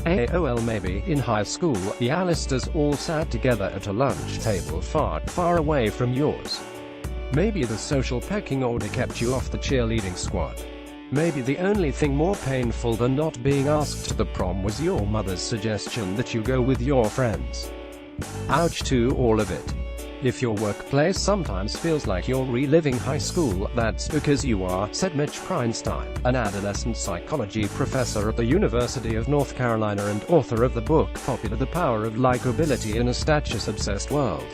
AOL Maybe. In high school, the Alisters all sat together at a lunch table far, far away from yours. Maybe the social pecking order kept you off the cheerleading squad. Maybe the only thing more painful than not being asked to the prom was your mother's suggestion that you go with your friends. Ouch to all of it. If your workplace sometimes feels like you're reliving high school, that's because you are, said Mitch Prinstein, an adolescent psychology professor at the University of North Carolina and author of the book Popular: The Power of Likability in a Status-Obsessed World.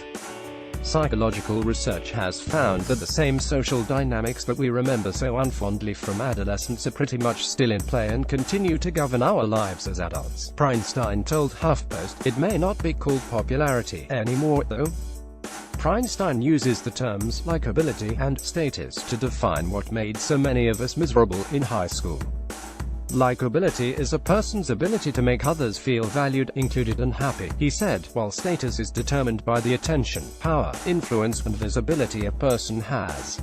Psychological research has found that the same social dynamics that we remember so unfondly from adolescence are pretty much still in play and continue to govern our lives as adults. Prinstein told HuffPost, "It may not be called popularity anymore, though." Prinstein uses the terms likability and status to define what made so many of us miserable in high school. Likability is a person's ability to make others feel valued, included and happy, he said, while status is determined by the attention, power, influence and visibility a person has.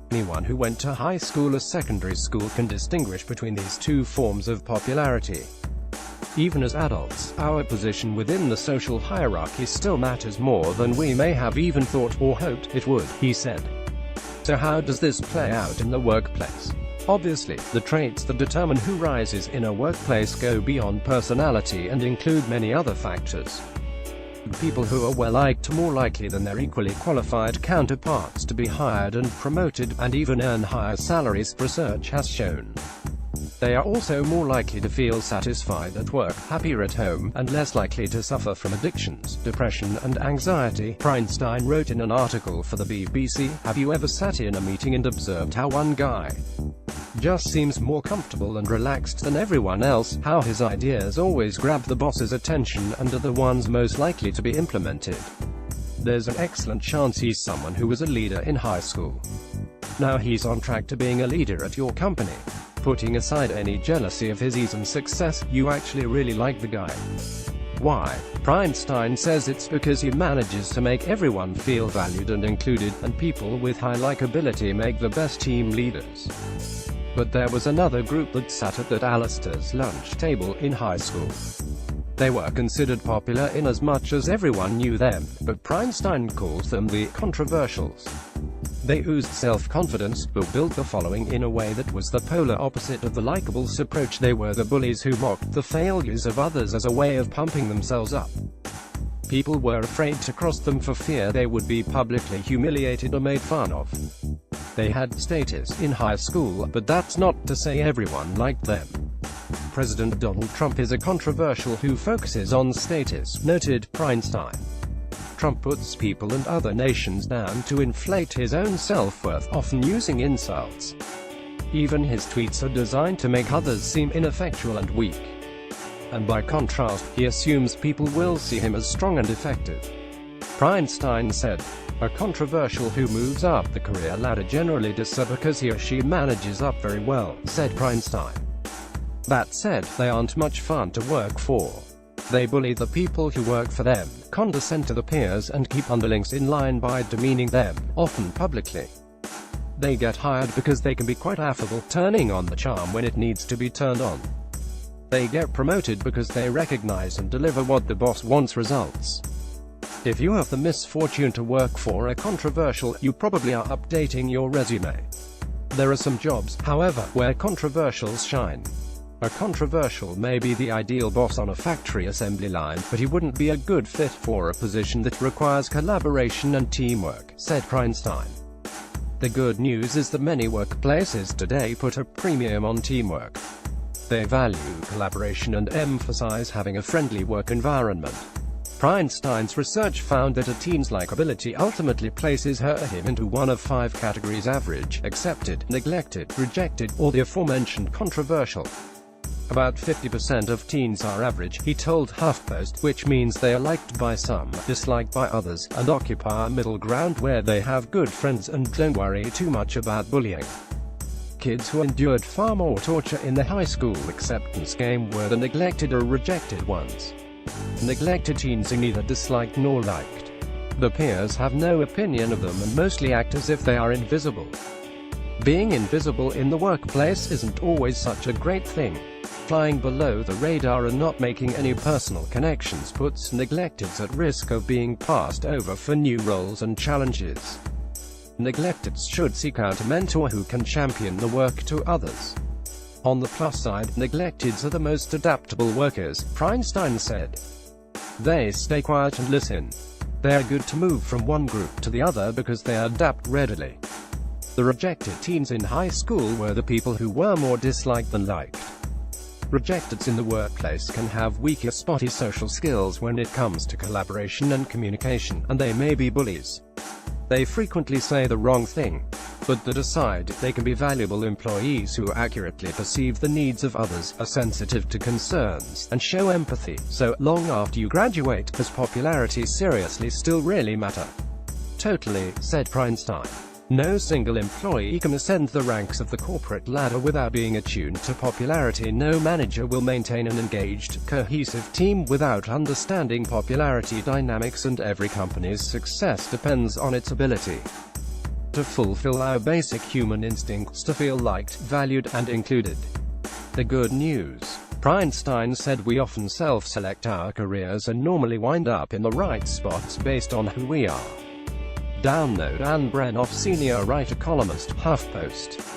Anyone who went to high school or secondary school can distinguish between these two forms of popularity. Even as adults, our position within the social hierarchy still matters more than we may have even thought or hoped it would, he said. So how does this play out in the workplace? Obviously, the traits that determine who rises in a workplace go beyond personality and include many other factors. People who are well-liked are more likely than their equally qualified counterparts to be hired and promoted, and even earn higher salaries, research has shown. They are also more likely to feel satisfied at work, happier at home, and less likely to suffer from addictions, depression and anxiety. Prinstein wrote in an article for the BBC, "Have you ever sat in a meeting and observed how one guy just seems more comfortable and relaxed than everyone else, how his ideas always grab the boss's attention and are the ones most likely to be implemented? There's an excellent chance he's someone who was a leader in high school. Now he's on track to being a leader at your company. Putting aside any jealousy of his ease and success, you actually really like the guy. Why? Prinstein says it's because he manages to make everyone feel valued and included, and people with high likability make the best team leaders." But there was another group that sat at that Alisters lunch table in high school. They were considered popular in as much as everyone knew them, but Prinstein calls them the controversials. They oozed self-confidence, but built the following in a way that was the polar opposite of the likables approach. They were the bullies who mocked the failures of others as a way of pumping themselves up. People were afraid to cross them for fear they would be publicly humiliated or made fun of. They had status in high school, but that's not to say everyone liked them. President Donald Trump is a controversial who focuses on status, noted Prinstein. Trump puts people and other nations down to inflate his own self-worth, often using insults. Even his tweets are designed to make others seem ineffectual and weak. And by contrast, he assumes people will see him as strong and effective. Prinstein said, "A controversial who moves up the career ladder generally does so because he or she manages up very well," said Prinstein. That said, they aren't much fun to work for. They bully the people who work for them, condescend to the peers and keep underlings in line by demeaning them, often publicly. They get hired because they can be quite affable, turning on the charm when it needs to be turned on. They get promoted because they recognize and deliver what the boss wants, results. If you have the misfortune to work for a controversial, you probably are updating your resume. There are some jobs, however, where controversials shine. A controversial may be the ideal boss on a factory assembly line, but he wouldn't be a good fit for a position that requires collaboration and teamwork, said Prinstein. The good news is that many workplaces today put a premium on teamwork. They value collaboration and emphasize having a friendly work environment. Prinstein's research found that a teen's likability ultimately places her or him into one of 5 categories: average, accepted, neglected, rejected, or the aforementioned controversial. About 50% of teens are average, he told HuffPost, which means they are liked by some, disliked by others, and occupy a middle ground where they have good friends and don't worry too much about bullying. Kids who endured far more torture in the high school acceptance game were the neglected or rejected ones. Neglected teens are neither disliked nor liked. The peers have no opinion of them and mostly act as if they are invisible. Being invisible in the workplace isn't always such a great thing. flying below the radar and not making any personal connections puts neglecteds at risk of being passed over for new roles and challenges. Neglecteds should seek out a mentor who can champion the work to others. On the plus side, neglecteds are the most adaptable workers, Feinstein said. They stay quiet and listen. They are good to move from one group to the other because they adapt readily. The rejected teens in high school were the people who were more disliked than liked. Rejecteds in the workplace can have weaker, spotty social skills when it comes to collaboration and communication, and they may be bullies. They frequently say the wrong thing. But that aside, they can be valuable employees who accurately perceive the needs of others, are sensitive to concerns, and show empathy. So, long after you graduate, does popularity seriously still really matter? Totally, said Feinstein. No single employee can ascend the ranks of the corporate ladder without being attuned to popularity. No manager will maintain an engaged, cohesive team without understanding popularity dynamics, and every company's success depends on its ability to fulfill our basic human instincts to feel liked, valued, and included. The good news, Feinstein said, we often self-select our careers and normally wind up in the right spots based on who we are. Download Anne Brenoff, senior writer columnist, HuffPost.